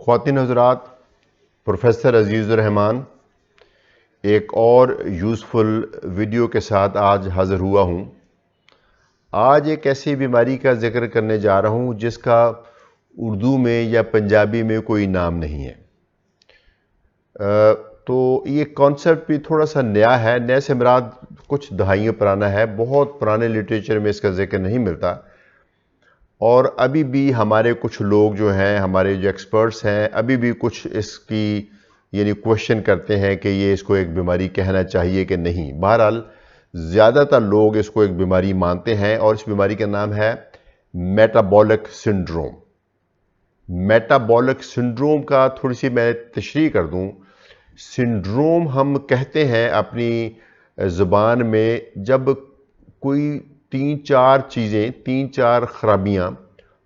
ख्वातीन हज़रात, professor Azizur Rahman एक और useful video के साथ आज हाज़िर हुआ हूँ। आज एक ऐसी बीमारी का जिक्र करने जा रहा हूँ जिसका उर्दू में या पंजाबी में कोई नाम नहीं है। तो ये कॉन्सेप्ट भी थोड़ा सा नया है। नए से मुराद कुछ दहाइयों पुराना है, बहुत पुराने लिटरेचर में इसका जिक्र नहीं मिलता। और अभी भी हमारे कुछ लोग जो हैं, हमारे जो एक्सपर्ट्स हैं, अभी भी कुछ इसकी यानी क्वेश्चन करते हैं कि ये इसको एक बीमारी कहना चाहिए कि नहीं। बहरहाल ज़्यादातर लोग इसको एक बीमारी मानते हैं और इस बीमारी का नाम है मेटाबॉलिक सिंड्रोम। मेटाबॉलिक सिंड्रोम का थोड़ी सी मैं तशरीह कर दूं। सिंड्रोम हम कहते हैं अपनी ज़ुबान में जब कोई तीन चार खराबियां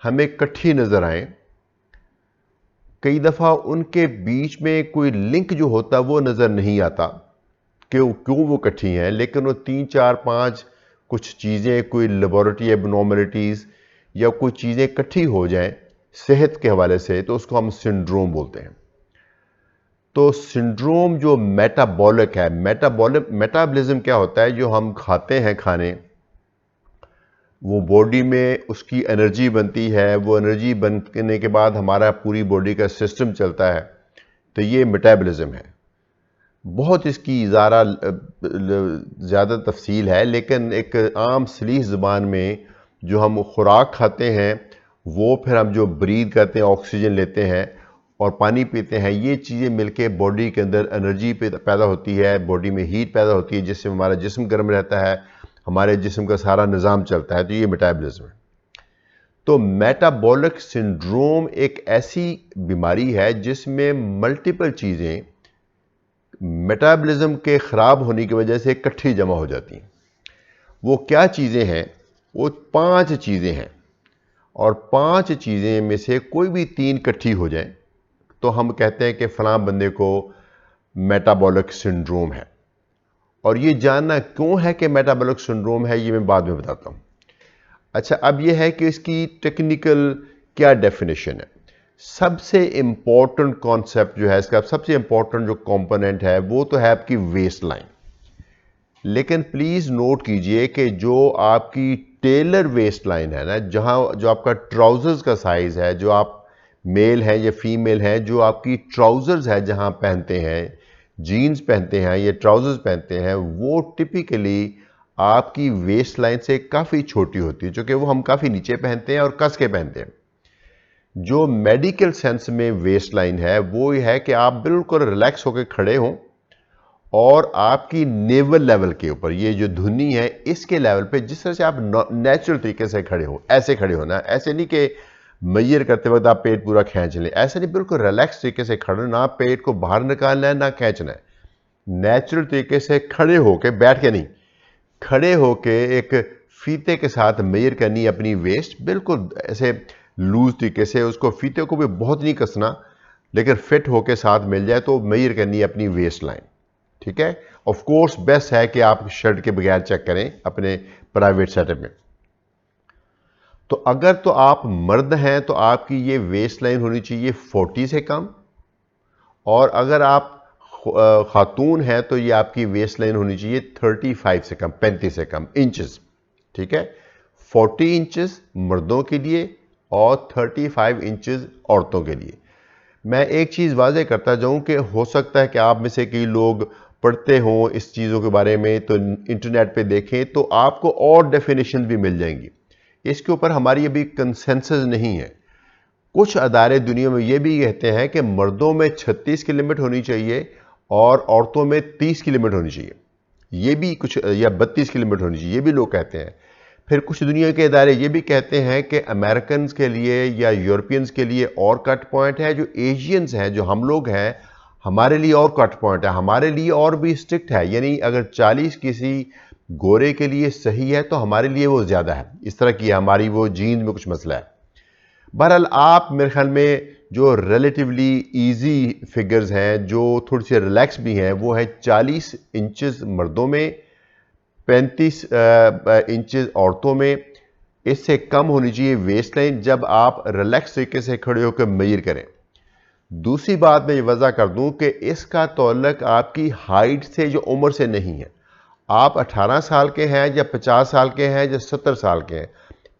हमें इकट्ठी नज़र आए। कई दफ़ा उनके बीच में कोई लिंक जो होता वो नज़र नहीं आता कि क्यों वो इकट्ठी हैं, लेकिन वो 3 4 5 कुछ चीज़ें, कोई लेबॉरेटरी एबनॉर्मलिटीज़ या कोई चीज़ें इकट्ठी हो जाएं सेहत के हवाले से, तो उसको हम सिंड्रोम बोलते हैं। तो सिंड्रोम जो मेटाबॉलिक है, मेटाबॉलिज्म क्या होता है? जो हम खाते हैं खाने, वो बॉडी में उसकी एनर्जी बनती है, वो एनर्जी बनने के बाद हमारा पूरी बॉडी का सिस्टम चलता है। तो ये मेटाबॉलिज्म है। बहुत इसकी ज़्यादा तफसील है, लेकिन एक आम सलीह ज़ुबान में जो हम खुराक खाते हैं, वो फिर हम जो ब्रीद करते हैं, ऑक्सीजन लेते हैं और पानी पीते हैं, ये चीज़ें मिलके बॉडी के अंदर एनर्जी पैदा होती है, बॉडी में हीट पैदा होती है, जिससे हमारा जिस्म गर्म रहता है, हमारे जिस्म का सारा निज़ाम चलता है। तो ये मेटाबॉलिज्म है। तो मेटाबॉलिक सिंड्रोम एक ऐसी बीमारी है जिसमें मल्टीपल चीज़ें मेटाबॉलिज्म के ख़राब होने की वजह से इकट्ठी जमा हो जाती हैं। वो क्या चीज़ें हैं? वो 5 चीज़ें हैं, और 5 चीज़ें में से कोई भी 3 इकट्ठी हो जाए तो हम कहते हैं कि फ़लाँ बंदे को मेटाबॉलिक सिंड्रोम है। और ये जानना क्यों है कि मेटाबॉलिक सिंड्रोम है, ये मैं बाद में बताता हूँ। अच्छा, अब ये है कि इसकी टेक्निकल क्या डेफिनेशन है। सबसे इंपॉर्टेंट कॉन्सेप्ट जो है इसका, सबसे इंपॉर्टेंट जो कंपोनेंट है, वो तो है आपकी वेस्ट लाइन। लेकिन प्लीज़ नोट कीजिए कि जो आपकी टेलर वेस्ट लाइन है ना, जहाँ जो आपका ट्राउज़र्स का साइज़ है, जो आप मेल हैं या फीमेल हैं, जो आपकी ट्राउज़र्स है जहाँ पहनते हैं, जीन्स पहनते हैं या ट्राउज़र्स पहनते हैं, वो टिपिकली आपकी वेस्ट लाइन से काफ़ी छोटी होती है, चूँकि वो हम काफ़ी नीचे पहनते हैं और कस के पहनते हैं। जो मेडिकल सेंस में वेस्ट लाइन है वो ये है कि आप बिल्कुल रिलैक्स होकर खड़े हों और आपकी नेवल लेवल के ऊपर, ये जो धुनी है इसके लेवल पे, जिस तरह से आप नेचुरल तरीके से खड़े हो, ऐसे खड़े होना। ऐसे नहीं कि मैयर करते वक्त आप पेट पूरा खींच लें, ऐसे नहीं, बिल्कुल रिलैक्स तरीके से खड़े, ना पेट को बाहर निकालना है ना खींचना है। नेचुरल तरीके से खड़े होके, बैठ के नहीं, खड़े होके एक फीते के साथ मेयर करनी अपनी वेस्ट, बिल्कुल ऐसे लूज तरीके से। उसको फीते को भी बहुत नहीं कसना, लेकिन फिट होके साथ मिल जाए तो मेयर करनी अपनी वेस्ट लाइन। ठीक है। ऑफ कोर्स बेस्ट है कि आप शर्ट के बगैर चेक करें अपने प्राइवेट सेटअप में। तो अगर तो आप मर्द हैं तो आपकी ये वेस्ट लाइन होनी चाहिए 40 से कम, और अगर आप खातून हैं तो ये आपकी वेस्ट लाइन होनी चाहिए 35 से कम, 35 से कम इंचेस। ठीक है। 40 इंचेस मर्दों के लिए और 35 इंचेस औरतों के लिए। मैं एक चीज़ वाज़े करता जाऊं कि हो सकता है कि आप में से कई लोग पढ़ते हों इस चीज़ों के बारे में, तो इंटरनेट पे देखें तो आपको और डेफिनेशन भी मिल जाएंगी। इसके ऊपर हमारी अभी कंसेंसस नहीं है। कुछ अदारे दुनिया में ये भी कहते हैं कि मर्दों में 36 की लिमिट होनी चाहिए और औरतों में 30 की लिमिट होनी चाहिए, ये भी कुछ, या 32 की लिमिट होनी चाहिए, ये भी लोग कहते हैं। फिर कुछ दुनिया के इदारे ये भी कहते हैं कि अमेरिकन के लिए या यूरोपियंस के लिए और कट पॉइंट है, जो एशियंस हैं, जो हम लोग हैं, हमारे लिए और कट पॉइंट है, हमारे लिए और भी स्ट्रिक्ट है। यानी अगर 40 किसी गोरे के लिए सही है तो हमारे लिए वो ज़्यादा है। इस तरह की हमारी वो जीन्स में कुछ मसला है। बहरहाल आप मेरे ख्याल में जो रिलेटिवली इजी फिगर्स हैं, जो थोड़ी सी रिलैक्स भी हैं, वो है 40 इंचेस मर्दों में, 35 इंचेस औरतों में। इससे कम होनी चाहिए वेस्ट लाइन जब आप रिलैक्स तरीके से खड़े होकर मेजर करें। दूसरी बात मैं ये वजह कर दूं कि इसका ताल्लुक आपकी हाइट से, जो उम्र से नहीं है। आप 18 साल के हैं या 50 साल के हैं या 70 साल के हैं,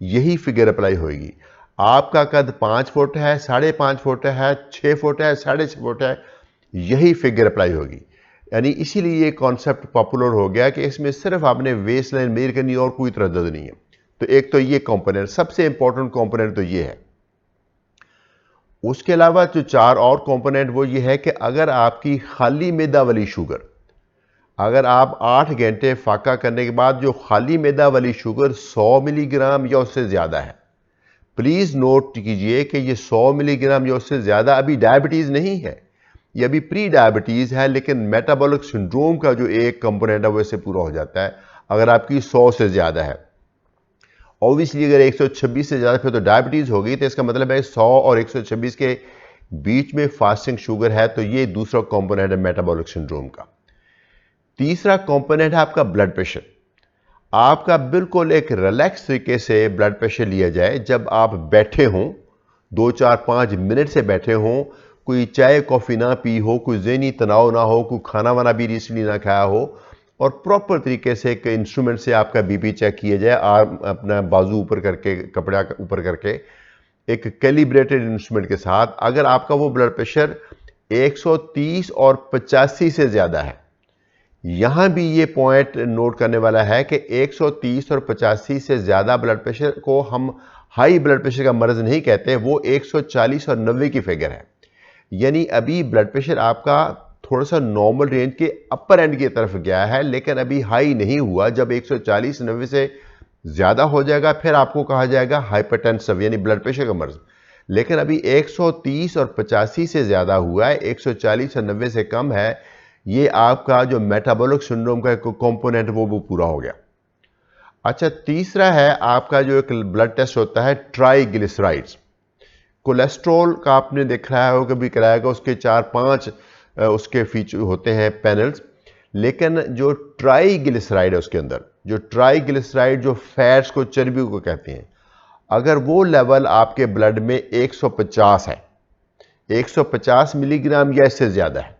यही फिगर अप्लाई होगी। आपका कद 5 फुट है, 5.5 फुट है, 6 फुट है, 6.5 फुट है, यही फिगर अप्लाई होगी। यानी इसीलिए ये कॉन्सेप्ट पॉपुलर हो गया कि इसमें सिर्फ आपने वेस्ट लाइन मेजर करनी और कोई तरद्दुद नहीं है। तो एक तो ये कंपोनेंट, सबसे इंपॉर्टेंट कंपोनेंट तो ये है। उसके अलावा जो 4 और कंपोनेंट वो ये है कि अगर आपकी खाली मैदा वाली शुगर, अगर आप 8 घंटे फाका करने के बाद जो खाली मैदा वाली शुगर 100 मिलीग्राम या उससे ज़्यादा है, प्लीज़ नोट कीजिए कि ये 100 मिलीग्राम या उससे ज़्यादा अभी डायबिटीज़ नहीं है, ये अभी प्री डायबिटीज़ है, लेकिन मेटाबॉलिक सिंड्रोम का जो एक कंपोनेंट है वो इससे पूरा हो जाता है अगर आपकी 100 से ज़्यादा है। ऑब्वियसली अगर 126 से ज़्यादा फिर तो डायबिटीज़ होगी, तो इसका मतलब है 100 और 126 के बीच में फास्टिंग शुगर है, तो ये दूसरा कंपोनेंट है मेटाबॉलिक सिंड्रोम का। तीसरा कंपोनेंट है आपका ब्लड प्रेशर। आपका बिल्कुल एक रिलैक्स तरीके से ब्लड प्रेशर लिया जाए जब आप बैठे हों, 2, 4, 5 मिनट से बैठे हों, कोई चाय कॉफ़ी ना पी हो, कोई ज़हनी तनाव ना हो, कोई खाना वाना भी रिसेंटली ना खाया हो, और प्रॉपर तरीके से एक इंस्ट्रूमेंट से आपका बीपी चेक किया जाए, आर्म अपना बाजू ऊपर करके, कपड़ा ऊपर करके, एक कैलिब्रेटेड इंस्ट्रूमेंट के साथ। अगर आपका वो ब्लड प्रेशर 130 और 85 से ज़्यादा है, यहाँ भी ये पॉइंट नोट करने वाला है कि 130 और 85 से ज़्यादा ब्लड प्रेशर को हम हाई ब्लड प्रेशर का मर्ज नहीं कहते, वो 140 और 90 की फिगर है। यानी अभी ब्लड प्रेशर आपका थोड़ा सा नॉर्मल रेंज के अपर एंड की तरफ गया है, लेकिन अभी हाई नहीं हुआ। जब 140-90 से ज़्यादा हो जाएगा फिर आपको कहा जाएगा हाइपरटेंसिव, यानी ब्लड प्रेशर का मर्ज। लेकिन अभी 130 और 85 से ज़्यादा हुआ है, 140 और 90 से कम है, ये आपका जो मेटाबॉलिक सिंड्रोम का एक कंपोनेंट वो पूरा हो गया। अच्छा, तीसरा है आपका जो एक ब्लड टेस्ट होता है ट्राइग्लिसराइड्स। कोलेस्ट्रॉल का आपने देखा है, कभी कराया होगा, उसके 4-5 उसके फीचर होते हैं पैनल्स, लेकिन जो ट्राइग्लिसराइड है उसके अंदर, जो ट्राइग्लिसराइड जो फैट्स को, चर्बी को कहते हैं, अगर वो लेवल आपके ब्लड में 150 है, 150 मिलीग्राम या इससे ज़्यादा है,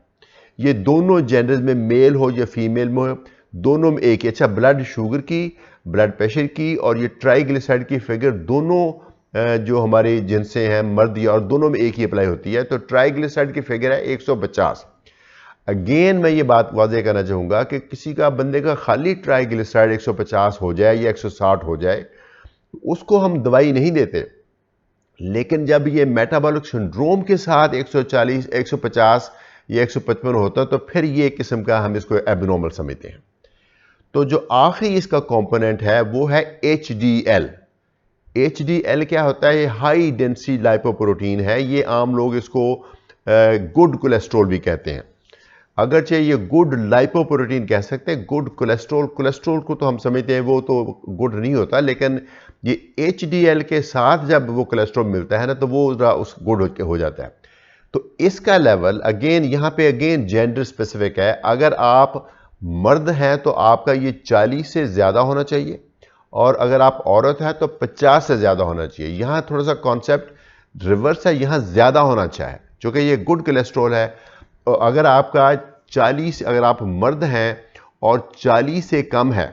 ये दोनों जेंडर्स में, मेल हो या फीमेल में हो, दोनों में एक ही। अच्छा, ब्लड शुगर की, ब्लड प्रेशर की और ये ट्राइग्लिसराइड की फिगर दोनों जो हमारे जिनसे हैं, मर्द या और, दोनों में एक ही अप्लाई होती है। तो ट्राइग्लिसराइड की फिगर है 150। अगेन मैं ये बात वाज़ेह करना चाहूँगा कि किसी का, बंदे का खाली ट्राइग्लिसराइड 150 हो जाए या 160 हो जाए, उसको हम दवाई नहीं देते। लेकिन जब ये मेटाबॉलिक सिंड्रोम के साथ 140, 150 या 155 होता है, तो फिर ये किस्म का हम इसको एबनॉर्मल समझते हैं। तो जो आखिरी इसका कंपोनेंट है वो है HDL। HDL क्या होता है? ये हाई डेंसिटी लाइपोप्रोटीन है। ये आम लोग इसको गुड कोलेस्ट्रॉल भी कहते हैं। अगरचे ये गुड लाइपोप्रोटीन कह सकते हैं, गुड कोलेस्ट्रॉल, कोलेस्ट्रॉल को तो हम समझते हैं वो तो गुड नहीं होता, लेकिन ये HDL के साथ जब वो कोलेस्ट्रॉल मिलता है ना, तो वो उस गुड हो जाता है। तो इसका लेवल अगेन, यहाँ पे अगेन जेंडर स्पेसिफिक है। अगर आप मर्द हैं तो आपका ये 40 से ज़्यादा होना चाहिए, और अगर आप औरत है तो 50 से ज़्यादा होना चाहिए। यहाँ थोड़ा सा कॉन्सेप्ट रिवर्स है, यहाँ ज़्यादा होना चाहिए क्योंकि ये गुड कोलेस्ट्रॉल है। अगर आपका 40, अगर आप मर्द हैं और 40 से कम है,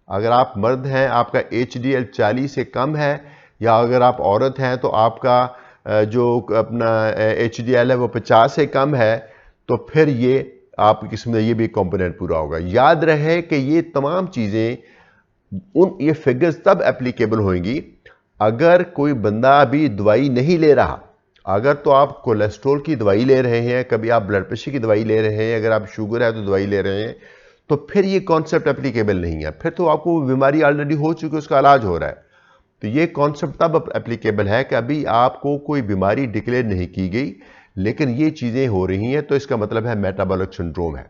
अगर आप मर्द हैं, आपका HDL 40 से कम है, या अगर आप औरत हैं तो आपका जो अपना HDL है वो 50 से कम है, तो फिर ये आप किस्म ये भी कंपोनेंट पूरा होगा। याद रहे कि ये तमाम चीज़ें, ये फिगर्स तब एप्लीकेबल होंगी अगर कोई बंदा अभी दवाई नहीं ले रहा। अगर तो आप कोलेस्ट्रॉल की दवाई ले रहे हैं, कभी आप ब्लड प्रेशर की दवाई ले रहे हैं, अगर आप शुगर है तो दवाई ले रहे हैं, तो फिर ये कॉन्सेप्ट एप्लीकेबल नहीं है। फिर तो आपको बीमारी ऑलरेडी हो चुकी है, उसका इलाज हो रहा है। तो ये कॉन्सेप्ट तब एप्लीकेबल है कि अभी आपको कोई बीमारी डिक्लेयर नहीं की गई, लेकिन ये चीज़ें हो रही हैं, तो इसका मतलब है मेटाबॉलिक सिंड्रोम है।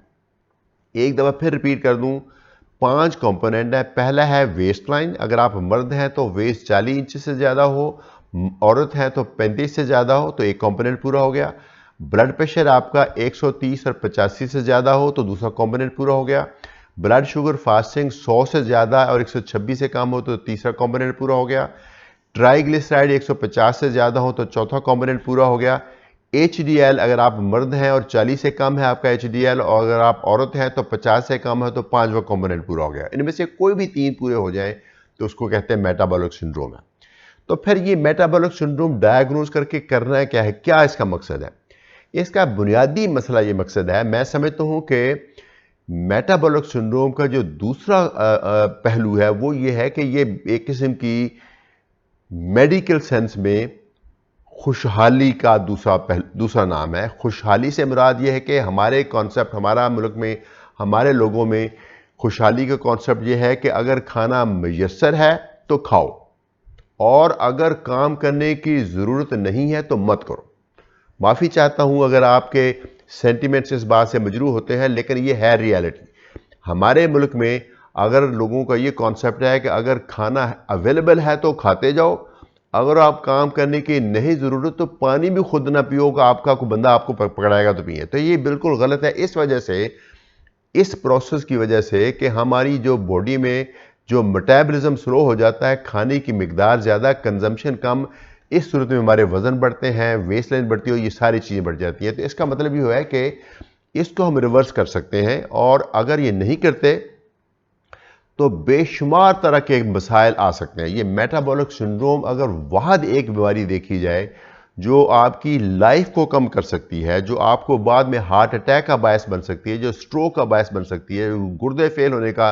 एक दफ़ा फिर रिपीट कर दूं, 5 कंपोनेंट है। पहला है वेस्ट लाइन। अगर आप मर्द हैं तो वेस्ट 40 इंच से ज़्यादा हो, औरत है तो 35 से ज़्यादा हो, तो एक कंपोनेंट पूरा हो गया। ब्लड प्रेशर आपका 130 और 85 से ज़्यादा हो तो दूसरा कंपोनेंट पूरा हो गया। ब्लड शुगर फास्टिंग 100 से ज़्यादा और 126 से कम हो तो तीसरा कंपोनेंट पूरा हो गया। ट्राइग्लिसराइड 150 से ज़्यादा हो तो चौथा कंपोनेंट पूरा हो गया। HDL अगर आप मर्द हैं और 40 से कम है आपका HDL, और अगर आप औरत हैं तो 50 से कम है, तो 5वां कंपोनेंट पूरा हो गया। इनमें से कोई भी 3 पूरे हो जाएं तो उसको कहते हैं मेटाबॉलिक सिंड्रोम है। तो फिर ये मेटाबॉलिक सिंड्रोम डायग्नोज करके करना है क्या है, क्या इसका मकसद है? इसका बुनियादी मसला ये मकसद है, मैं समझता हूँ कि मेटाबॉलिक सिंड्रोम का जो दूसरा पहलू है वो ये है कि ये एक किस्म की मेडिकल सेंस में खुशहाली का दूसरा नाम है। खुशहाली से मुराद ये है कि हमारे कॉन्सेप्ट, हमारा मुल्क में, हमारे लोगों में खुशहाली का कॉन्सेप्ट ये है कि अगर खाना मैसर है तो खाओ, और अगर काम करने की ज़रूरत नहीं है तो मत करो। माफ़ी चाहता हूँ अगर आपके सेंटिमेंट्स इस बात से मजरूह होते हैं, लेकिन ये है रियलिटी। हमारे मुल्क में अगर लोगों का ये कॉन्सेप्ट है कि अगर खाना अवेलेबल है तो खाते जाओ, अगर आप काम करने की नहीं ज़रूरत तो पानी भी खुद ना पियोगा, आपका कोई बंदा आपको पकड़ाएगा तो पिए, तो ये बिल्कुल गलत है। इस वजह से, इस प्रोसेस की वजह से कि हमारी जो बॉडी में जो मेटाबॉलिज्म स्लो हो जाता है, खाने की मिकदार ज़्यादा, कंजम्पशन कम, इस सूरत में हमारे वज़न बढ़ते हैं, वेस्ट लाइन बढ़ती है, ये सारी चीज़ें बढ़ जाती हैं। तो इसका मतलब ये हुआ है कि इसको हम रिवर्स कर सकते हैं, और अगर ये नहीं करते तो बेशुमार तरह के मसाइल आ सकते हैं। ये मेटाबॉलिक सिंड्रोम अगर वाहद एक बीमारी देखी जाए जो आपकी लाइफ को कम कर सकती है, जो आपको बाद में हार्ट अटैक का बायस बन सकती है, जो स्ट्रोक का बायस बन सकती है, गुर्दे फेल होने का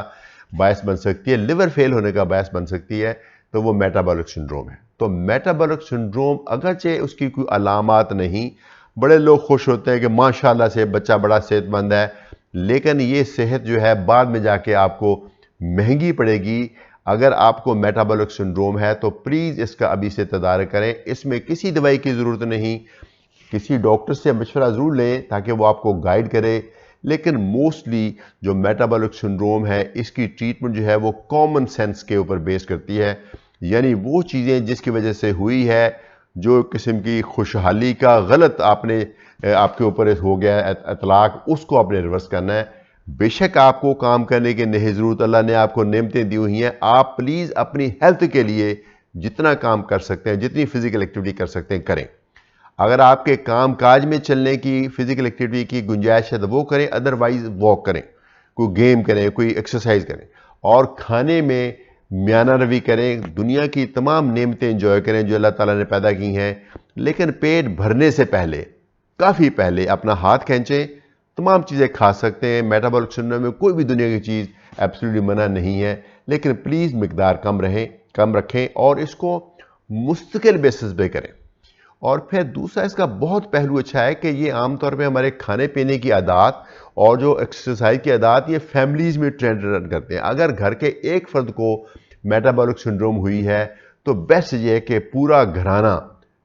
बायस बन सकती है, लिवर फेल होने का बायस बन सकती है, तो वो मेटाबॉलिक सिंड्रोम है। तो मेटाबॉलिक सिंड्रोम अगरचे उसकी कोई अलामात नहीं, बड़े लोग खुश होते हैं कि माशाल्लाह से बच्चा बड़ा सेहतमंद है, लेकिन ये सेहत जो है बाद में जाके आपको महंगी पड़ेगी। अगर आपको मेटाबॉलिक सिंड्रोम है तो प्लीज़ इसका अभी से तदारक करें। इसमें किसी दवाई की ज़रूरत नहीं, किसी डॉक्टर से मशवरा ज़रूर लें ताकि वो आपको गाइड करे, लेकिन मोस्टली जो मेटाबॉलिक सिंड्रोम है इसकी ट्रीटमेंट जो है वो कॉमन सेंस के ऊपर बेस करती है, यानी वो चीज़ें जिसकी वजह से हुई है, जो किस्म की खुशहाली का गलत आपके ऊपर हो गया है इतलाक, उसको आपने रिवर्स करना है। बेशक आपको काम करने की नहीं ज़रूरत, अल्लाह ने आपको नेमतें दी हुई हैं, आप प्लीज़ अपनी हेल्थ के लिए जितना काम कर सकते हैं, जितनी फ़िज़िकल एक्टिविटी कर सकते हैं करें। अगर आपके काम काज में चलने की, फ़िज़िकल एक्टिविटी की गुंजाइश है तो वो करें, अदरवाइज़ वॉक करें, कोई गेम करें, कोई एक्सरसाइज करें, और खाने में मियाना रवि करें। दुनिया की तमाम नेमतें एंजॉय करें जो अल्लाह ताला ने पैदा की हैं, लेकिन पेट भरने से पहले, काफ़ी पहले अपना हाथ खींचें। तमाम चीज़ें खा सकते हैं, मेटाबॉलिक सिंड्रोम में कोई भी दुनिया की चीज़ एब्सोल्युटली मना नहीं है, लेकिन प्लीज़ मिकदार कम रखें, और इसको मुस्तकिल बेसिस पे करें। और फिर दूसरा इसका बहुत पहलू अच्छा है कि ये आमतौर पे हमारे खाने पीने की आदत और जो एक्सरसाइज की आदत, ये फैमिलीज़ में ट्रेंड रन करते हैं। अगर घर के एक फ़र्द को मेटाबॉलिक सिंड्रोम हुई है तो बेस्ट ये है कि पूरा घराना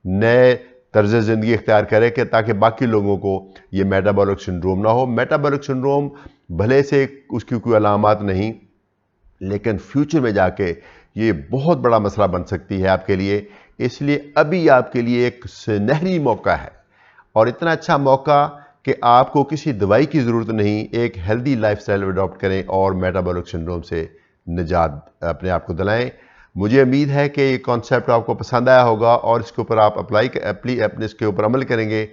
नए तर्ज ज़िंदगी इख्तियार करे कि ताकि बाकी लोगों को ये मेटाबॉलिक सिंड्रोम ना हो। मेटाबॉलिक सिंड्रोम भले से उसकी कोई अलामात नहीं, लेकिन फ्यूचर में जाके ये बहुत बड़ा मसला बन सकती है आपके लिए। इसलिए अभी आपके लिए एक सुनहरी मौका है, और इतना अच्छा मौका कि आपको किसी दवाई की ज़रूरत नहीं, एक हेल्दी लाइफस्टाइल अडॉप्ट करें और मेटाबॉलिक सिंड्रोम से निजात अपने आप को दिलाएं। मुझे उम्मीद है कि ये कॉन्सेप्ट आपको पसंद आया होगा और इसके ऊपर आप अपने इसके ऊपर अमल करेंगे।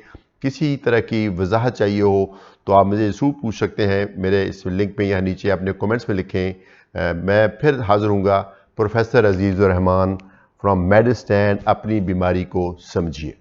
किसी तरह की वजाहत चाहिए हो तो आप मुझे ज़रूर पूछ सकते हैं, मेरे इस लिंक पे यहाँ नीचे अपने कमेंट्स में लिखें। मैं फिर हाज़िर हूँगा। Professor Azizur Rahman from Medistand. अपनी बीमारी को समझिए।